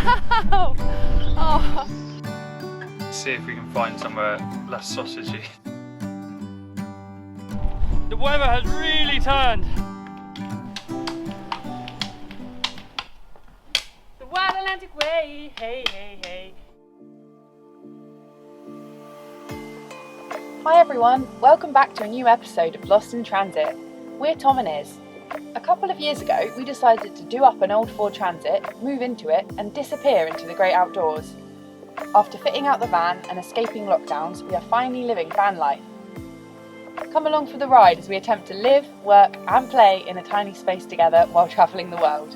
Ow! Oh. See if we can find somewhere less sausagey. The weather has really turned. The wide Atlantic way, hey, hey, hey. Hi everyone, welcome back to a new episode of Lost in Transit. We're Tom and Iz. A couple of years ago, we decided to do up an old Ford Transit, move into it, and disappear into the great outdoors. After fitting out the van and escaping lockdowns, we are finally living van life. Come along for the ride as we attempt to live, work, and play in a tiny space together while travelling the world.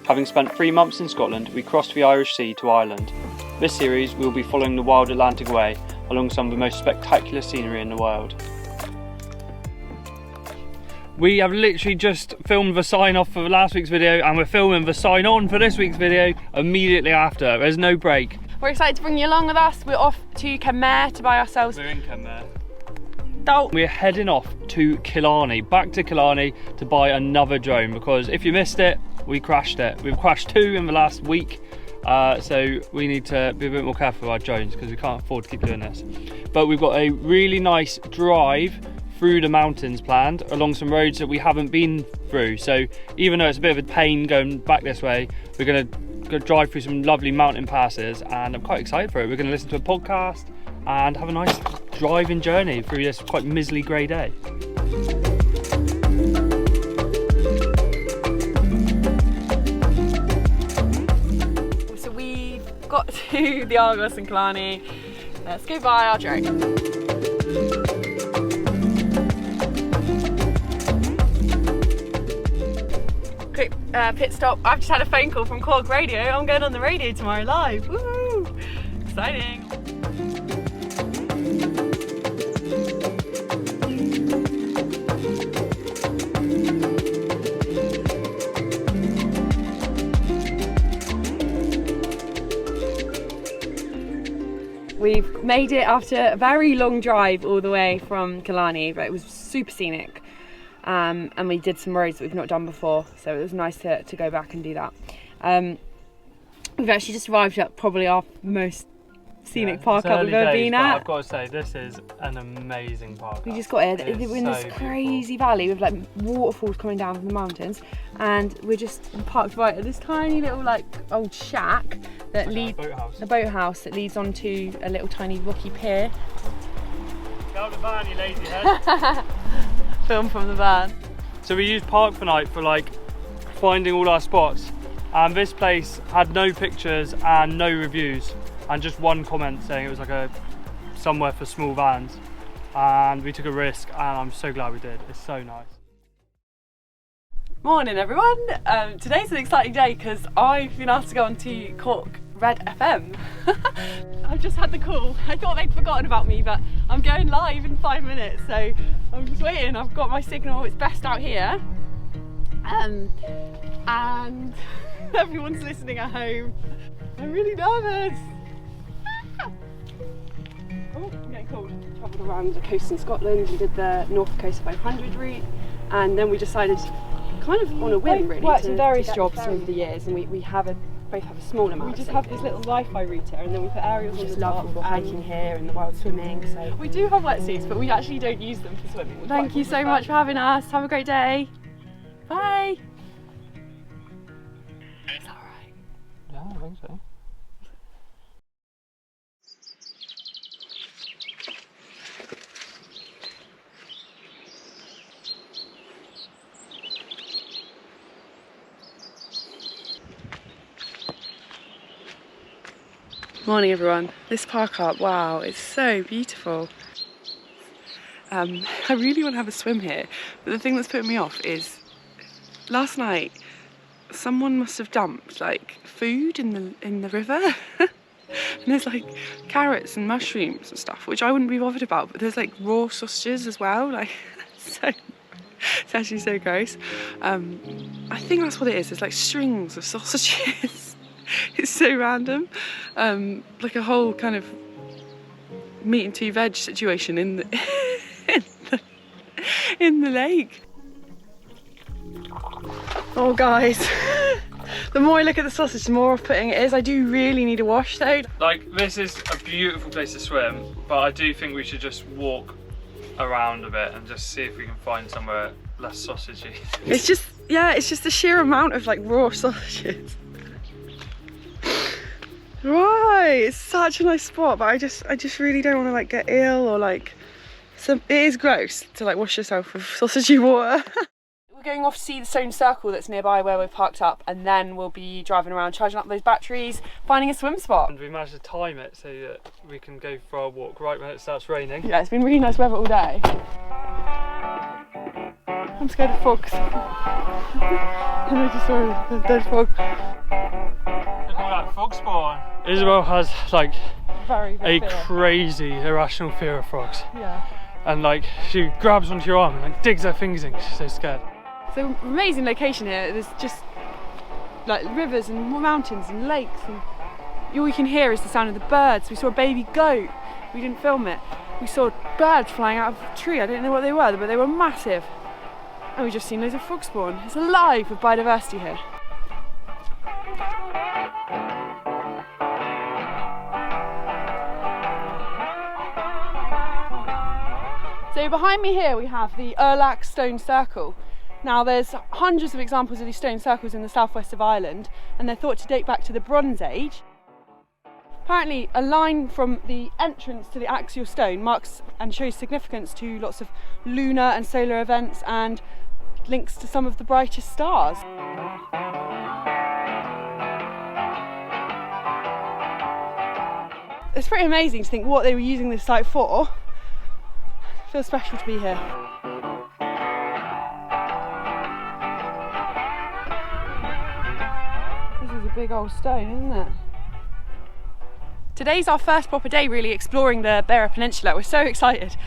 Having spent 3 months in Scotland, we crossed the Irish Sea to Ireland. This series, we'll be following the wild Atlantic Way along some of the most spectacular scenery in the world. We have literally just filmed the sign off for last week's video and we're filming the sign on for this week's video immediately after. There's no break. We're excited to bring you along with us. We're off to Kenmare to buy ourselves. We're in Kenmare. Oh. We're heading off to Killarney, back to Killarney to buy another drone because if you missed it, we crashed it. We've crashed 2 in the last week. So we need to be a bit more careful with our drones because we can't afford to keep doing this. But we've got a really nice drive through the mountains planned along some roads that we haven't been through. So even though it's a bit of a pain going back this way, we're going to drive through some lovely mountain passes and I'm quite excited for it. We're going to listen to a podcast and have a nice driving journey through this quite miserly grey day. So we've got to the Argos in Killarney. Let's go buy our drone. Quick pit stop. I've just had a phone call from Cork radio. I'm going on the radio tomorrow live. Woo! Exciting. We've made it after a very long drive all the way from Killarney, but it was super scenic. And we did some roads that we've not done before, so it was nice to go back and do that. We've actually just arrived at probably our most scenic park up we've ever been at. I've got to say, this is an amazing park. We just got here. We're in this crazy valley with like waterfalls coming down from the mountains, and we're just parked right at this tiny little like old shack that leads a boathouse that leads onto a little tiny rocky pier. Get out the van, you lazy head. Film from the van. So we used Park for Night for like finding all our spots, and this place had no pictures and no reviews and just one comment saying it was like a somewhere for small vans, and we took a risk and I'm so glad we did. It's so nice. Morning everyone. Today's an exciting day because I've been asked to go on to Cork Red FM. I've just had the call. I thought they'd forgotten about me, but I'm going live in 5 minutes, so I'm just waiting. I've got my signal, it's best out here. And everyone's listening at home. I'm really nervous. Oh, I'm getting cold. Travelled around the coast in Scotland. We did the North Coast 500 route, and then we decided, kind of on a whim really, worked in various jobs over the years, and we both have a small amount. We just have this little Wi-Fi router, and then we put aerials on the top. We've got hiking here and the wild swimming. So we do have wetsuits, but we actually don't use them for swimming. Thank you so much for having us. Have a great day. Bye. Is that right? Yeah, I think so. Morning everyone. This park up, wow, it's so beautiful. I really want to have a swim here, but the thing that's putting me off is last night someone must have dumped like food in the river. And there's like carrots and mushrooms and stuff, which I wouldn't be bothered about, but there's like raw sausages as well, like so it's actually so gross. I think that's what it is. There's like strings of sausages. It's so random, like a whole kind of meat and 2 veg situation in the lake. Oh guys, The more I look at the sausage, the more off-putting it is. I do really need a wash though. Like, this is a beautiful place to swim, but I do think we should just walk around a bit and just see if we can find somewhere less sausagey. It's just, yeah, it's just the sheer amount of like raw sausages. Right, it's such a nice spot, but I just really don't want to like get ill or like. So it is gross to like wash yourself with sausagey water. We're going off to see the stone circle that's nearby where we've parked up, and then we'll be driving around, charging up those batteries, finding a swim spot. And we managed to time it so that we can go for our walk right when it starts raining. Yeah, it's been really nice weather all day. I'm scared of frogs. And I just saw a dead frog. Look at all that frog spawn. Isabel has like a crazy irrational fear of frogs. Yeah. And like she grabs onto your arm and like digs her fingers in because she's so scared. So amazing location here. There's just like rivers and mountains and lakes, and all you can hear is the sound of the birds. We saw a baby goat. We didn't film it. We saw birds flying out of a tree. I didn't know what they were, but they were massive. And we just seen loads of frog spawn. It's alive with biodiversity here. So behind me here we have the LOUGH stone circle. Now there's hundreds of examples of these stone circles in the southwest of Ireland, and they're thought to date back to the Bronze Age. Apparently a line from the entrance to the axial stone marks and shows significance to lots of lunar and solar events and links to some of the brightest stars. It's pretty amazing to think what they were using this site for. It feels special to be here. This is a big old stone, isn't it? Today's our first proper day really exploring the Beara Peninsula. We're so excited.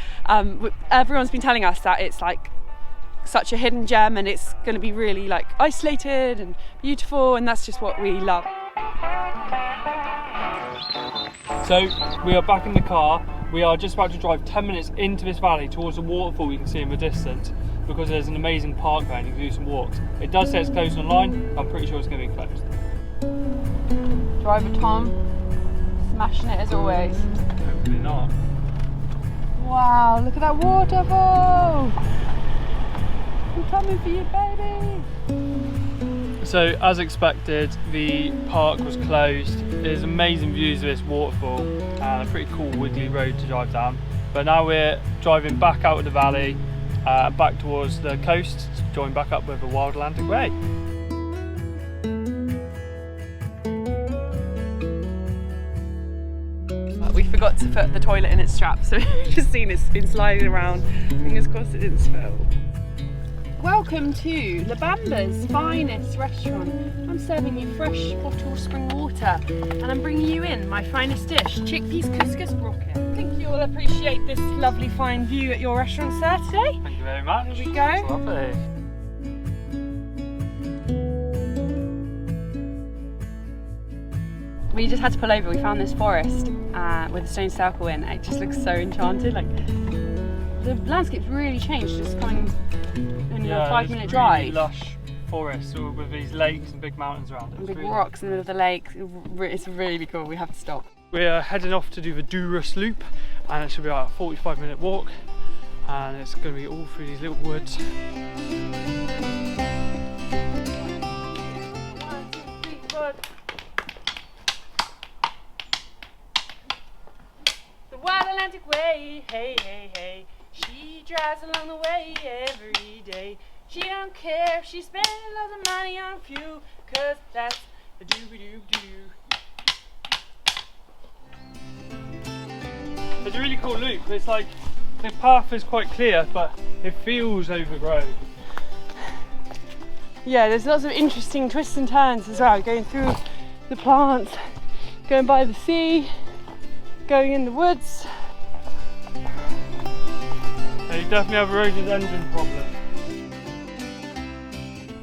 Everyone's been telling us that it's like such a hidden gem and it's going to be really like isolated and beautiful, and that's just what we love. So we are back in the car. We are just about to drive 10 minutes into this valley towards the waterfall you can see in the distance, because there's an amazing park there and you can do some walks. It does say it's closed online. I'm pretty sure it's going to be closed. Driver Tom, smashing it as always. Hopefully not. Wow, look at that waterfall! I'm coming for you, baby! So as expected, the park was closed. There's amazing views of this waterfall and a pretty cool wiggly road to drive down. But now we're driving back out of the valley, back towards the coast to join back up with the Wild Atlantic Way. We forgot to put the toilet in its strap, so we've just seen it's been sliding around. Fingers crossed it didn't spill. Welcome to Bamba's finest restaurant. I'm serving you fresh bottled spring water, and I'm bringing you in my finest dish, chickpeas couscous brocket. I think you'll appreciate this lovely fine view at your restaurant, sir, today. Thank you very much. Here we go. That's lovely. We just had to pull over. We found this forest with a stone circle in. It just looks so enchanted. Like the landscape's really changed. Just coming in a 5-minute drive. Really lush forest with these lakes and big mountains around it. And big rocks in the middle of the lake. It's really cool. We have to stop. We're heading off to do the Douglas Loop, and it should be about a 45-minute walk, and it's going to be all through these little woods. Wild Atlantic Way, hey, hey, hey. She drives along the way every day. She don't care if she's spending lots of money on fuel, 'cause that's a doo-doo-doo. It's a really cool loop. It's like the path is quite clear, but it feels overgrown. Yeah, there's lots of interesting twists and turns as well, going through the plants, going by the sea, going in the woods. So you definitely have a Rose's engine problem.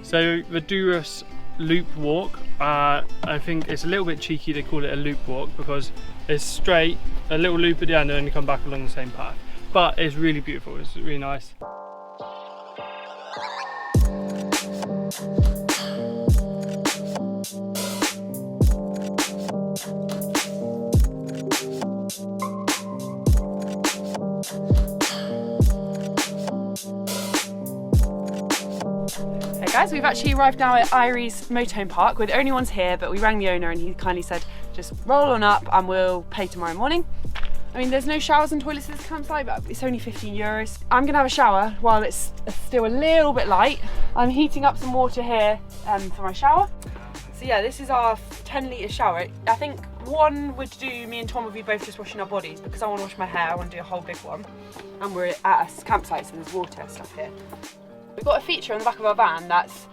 So the Douglas Loop walk, I think it's a little bit cheeky they call it a loop walk, because it's straight, a little loop at the end, and then you come back along the same path. But it's really beautiful, it's really nice. guys, we've actually arrived now at Irie's motorhome park. We're the only ones here, but we rang the owner and he kindly said just roll on up and we'll pay tomorrow morning. I mean, there's no showers and toilets at this campsite, but it's only €15. I'm gonna have a shower while it's still a little bit light. I'm heating up some water here for my shower. So yeah, this is our 10-litre shower. I think one would do, me and Tom would be both just washing our bodies, because I want to wash my hair, I want to do a whole big one. And we're at a campsite, so there's water and stuff here. We've got a feature on the back of our van that's,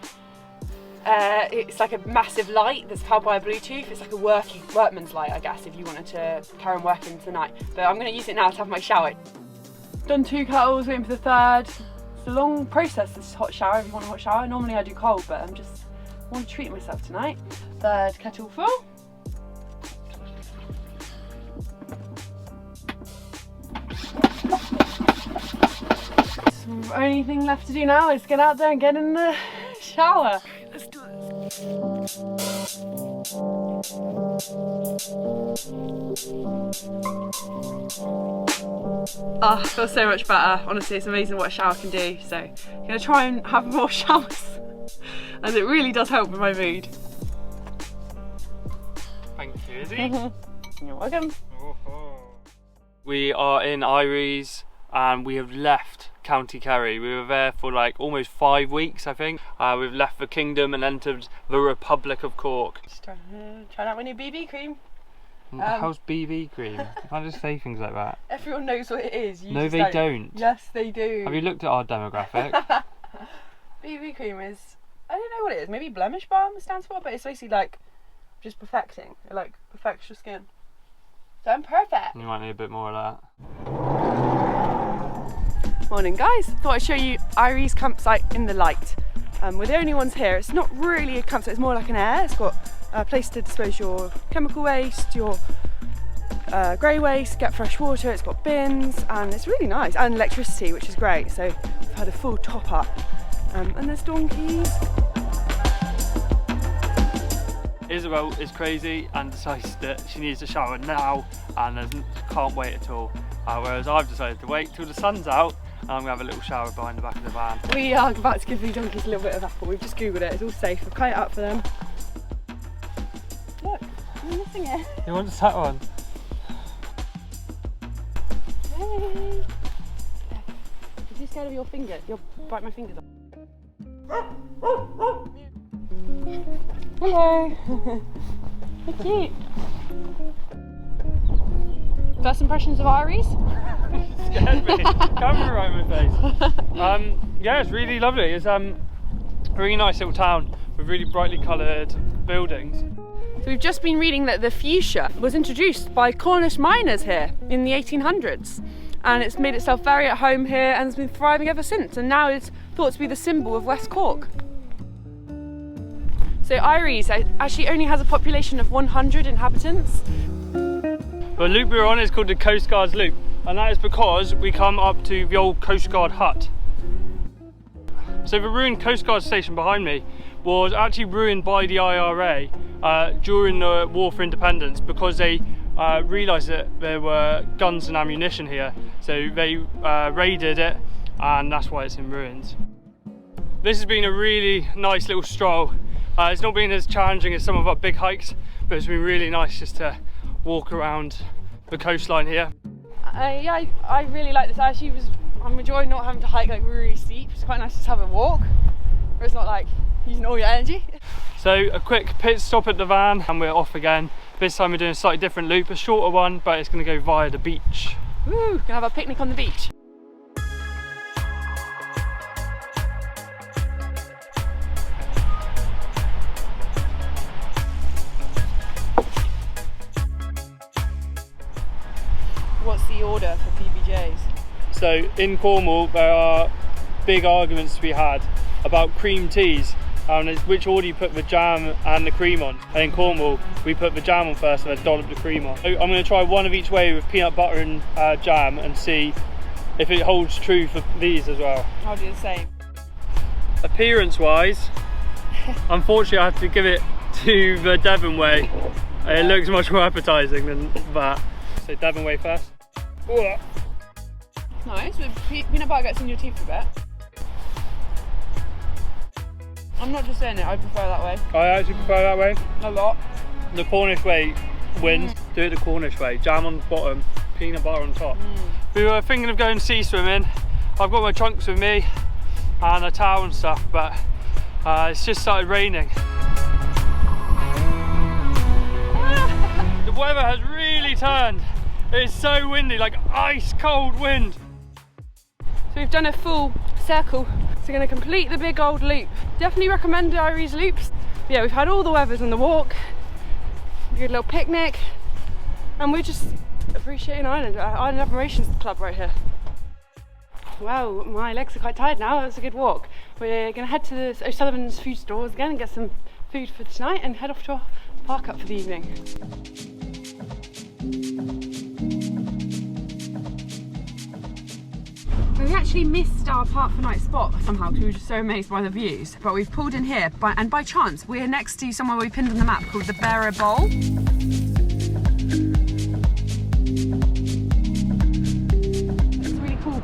it's like a massive light that's powered by a Bluetooth. It's like a workman's light, I guess, if you wanted to carry on working into the night. But I'm going to use it now to have my shower. Done 2 kettles, waiting for the third. It's a long process, this hot shower, if you want a hot shower. Normally I do cold, but I want to treat myself tonight. Third kettle full. So the only thing left to do now is get out there and get in the shower. Let's do this. Oh, I feel so much better. Honestly, it's amazing what a shower can do. So I'm going to try and have more showers, as it really does help with my mood. Thank you, Izzy. You're welcome. We are in Irie's and we have left County Kerry. We were there for like almost 5 weeks, I think. We've left the kingdom and entered the Republic of Cork. Just trying out my new BB cream. How's BB cream? You can't just say things like that. Everyone knows what it is. You no, just they don't. Yes, they do. Have you looked at our demographic? BB cream is, I don't know what it is. Maybe blemish balm it stands for, but it's basically like just perfecting. It like perfects your skin. So I'm perfect. You might need a bit more of that. Morning guys, thought I'd show you Irie's campsite in the light. We're the only ones here. It's not really a campsite, it's more like an air. It's got a place to dispose your chemical waste, your grey waste, get fresh water. It's got bins and it's really nice, and electricity, which is great. So we've had a full top up and there's donkeys. Isabel is crazy and decides that she needs a shower now and can't wait at all. Whereas I've decided to wait till the sun's out and I'm going to have a little shower behind the back of the van. We are about to give the donkeys a little bit of apple. We've just googled it, it's all safe. We've cut it up for them. Look, I'm missing it. You want that one? Hey! I'm too scared of your finger. You'll bite my fingers off. Hello! How cute! First impressions of Irie's? Scared me. Camera right in my face. Yeah, it's really lovely. It's a really nice little town with really brightly coloured buildings. So we've just been reading that the fuchsia was introduced by Cornish miners here in the 1800s, and it's made itself very at home here and has been thriving ever since, and now it's thought to be the symbol of West Cork. So Irie's actually only has a population of 100 inhabitants. The loop we're on is called the Coast Guard's Loop, and that is because we come up to the old Coast Guard hut. So the ruined Coast Guard station behind me was actually ruined by the IRA during the War for Independence, because they realised that there were guns and ammunition here. So they raided it, and that's why it's in ruins. This has been a really nice little stroll. It's not been as challenging as some of our big hikes, but it's been really nice just to walk around the coastline here. Yeah, I really like this. I'm enjoying not having to hike like really steep. It's quite nice to have a walk, where it's not like using all your energy. So a quick pit stop at the van and we're off again. This time we're doing a slightly different loop, a shorter one, but it's going to go via the beach. Woo! Gonna have a picnic on the beach. What's the order for PBJs? So in Cornwall there are big arguments to be had about cream teas and which order you put the jam and the cream on. And in Cornwall we put the jam on first and then dollop the cream on. So I'm going to try one of each way with peanut butter and jam and see if it holds true for these as well. I'll do the same. Appearance wise, unfortunately I have to give it to the Devon way. It looks much more appetising than that. So Devon way first. Ooh. Nice, with peanut butter gets in your teeth a bit. I'm not just saying it, I prefer that way. I actually prefer that way. A lot. The Cornish way wins. Do it the Cornish way. Jam on the bottom, peanut butter on top. We were thinking of going sea swimming. I've got my trunks with me and a towel and stuff, but it's just started raining. The weather has really turned. It's so windy, like ice cold wind. So we've done a full circle. So we're going to complete the big old loop. Definitely recommend Diaries loops. But yeah, we've had all the weathers on the walk. A good little picnic. And we're just appreciating Ireland, Island Admirations Club right here. Wow, my legs are quite tired now. It was a good walk. We're going to head to the O'Sullivan's food stores again and get some food for tonight and head off to our park up for the evening. We actually missed our park for night spot somehow because we were just so amazed by the views. But we've pulled in here, and by chance, we're next to somewhere we pinned on the map called the Beara Bowl. It's a really cool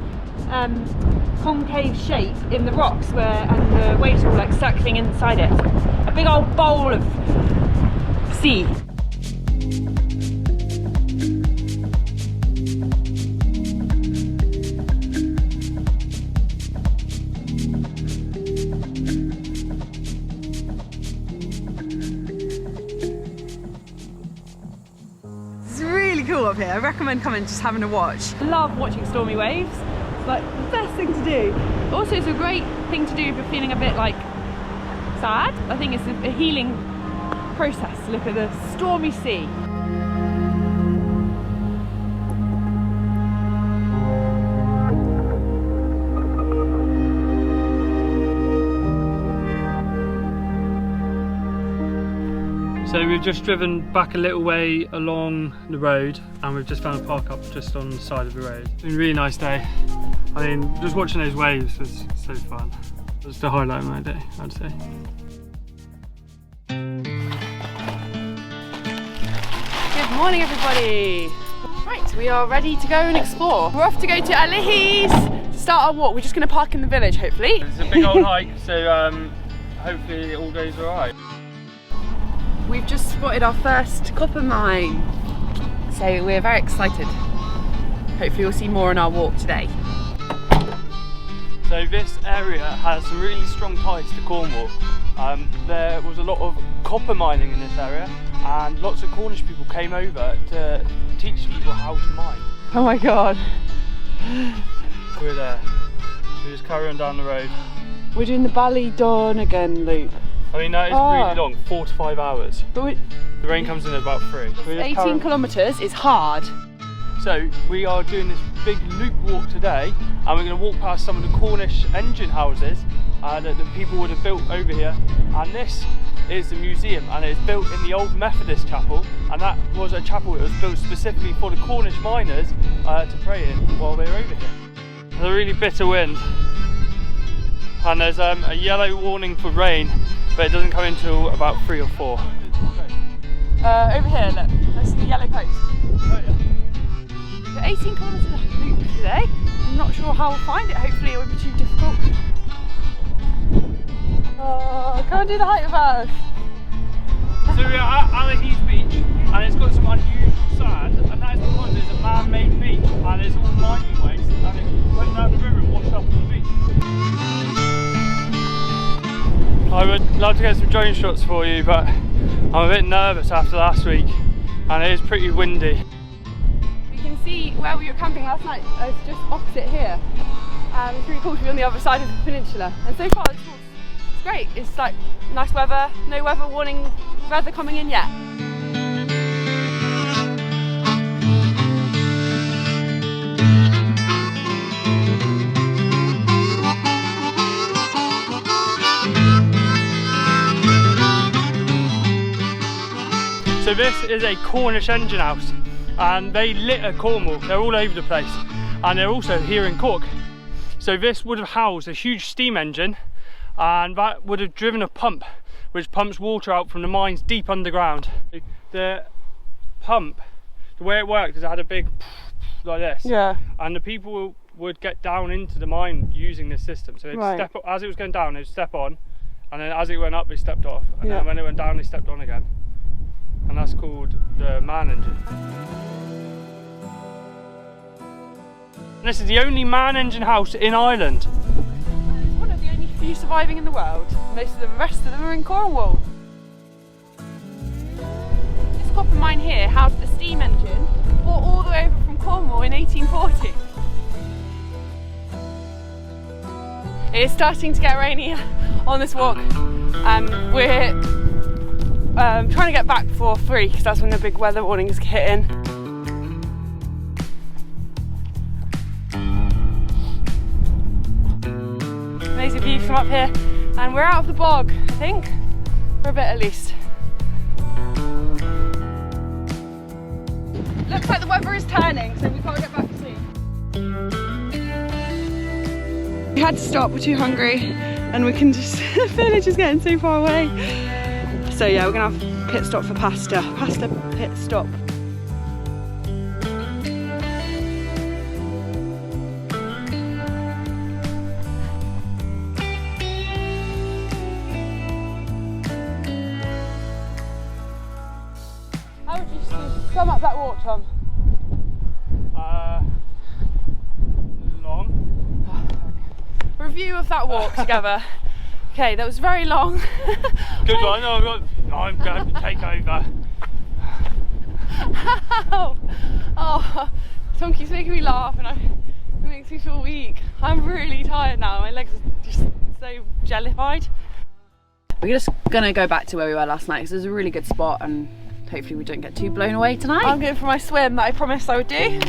concave shape in the rocks and the waves are all like circling inside it. A big old bowl of sea. Cool up here. I recommend coming just having a watch. Love watching stormy waves. It's like the best thing to do. Also, it's a great thing to do if you're feeling a bit like sad. I think it's a healing process to look at the stormy sea. So we've just driven back a little way along the road and we've just found a park up just on the side of the road. It's been a really nice day. I mean, just watching those waves was so fun. It was the highlight of my day, I'd say. Good morning, everybody. Right, we are ready to go and explore. We're off to go to Ali's to start our walk. We're just going to park in the village, hopefully. It's a big old hike, so hopefully it all goes alright. We've just spotted our first copper mine, so we're very excited. Hopefully we'll see more on our walk today. So this area has some really strong ties to Cornwall. There was a lot of copper mining in this area and lots of Cornish people came over to teach people how to mine. Oh my god. We're there. We just carry on down the road. We're doing the Ballydonegan loop. I mean, that is really long, 4 to 5 hours. But the rain comes in at about 3. 18 kilometres is hard. So we are doing this big loop walk today and we're going to walk past some of the Cornish engine houses that the people would have built over here. And this is the museum and it's built in the old Methodist chapel, and that was a chapel that was built specifically for the Cornish miners to pray in while they were over here. There's a really bitter wind and there's a yellow warning for rain, but it doesn't come until about 3 or 4. Over here, look, that's the yellow post. Oh, yeah. The 18 kilometre loop today. I'm not sure how we'll find it, hopefully it won't be too difficult. Oh, come and do the hike with us. So we're at Ali's beach and it's got some unusual sand, and that is because it's a man-made beach and it's all mining waste and it went down the river and washed up on the beach. I would love to get some drone shots for you, but I'm a bit nervous after last week and it is pretty windy. We can see where we were camping last night. It's just opposite here. It's really cool to be on the other side of the peninsula. And so far it's great. It's like nice weather, no weather warning, weather coming in yet. So this is a Cornish engine house and they litter Cornwall. They're all over the place and they're also here in Cork. So this would have housed a huge steam engine and that would have driven a pump which pumps water out from the mines deep underground. The pump, the way it worked is it had a big like this, yeah, and the people would get down into the mine using this system. So they'd step up, as it was going down, they'd step on and then as it went up, he stepped off, and then when it went down, he stepped on again. And that's called the man engine. And this is the only man engine house in Ireland. It's one of the only few surviving in the world. Most of the rest of them are in Cornwall. This copper mine here housed a steam engine brought all the way over from Cornwall in 1840. It is starting to get rainy on this walk. We're trying to get back before 3 because that's when the big weather warnings hit in. Amazing view from up here, and we're out of the bog, I think, for a bit at least. Looks like the weather is turning, so we've got to get back soon. We had to stop, we're too hungry, and we can just, the village is getting so far away. So yeah, we're gonna have a pit stop for pasta. Pasta pit stop. How would you sum up that walk, Tom? Long. Review of that walk together. Okay, that was very long. Good one. I'm going to take over. Oh, Tom keeps making me laugh, and it makes me feel weak. I'm really tired now. My legs are just so jellified. We're just gonna go back to where we were last night because there's a really good spot, and hopefully we don't get too blown away tonight. I'm going for my swim that I promised I would do.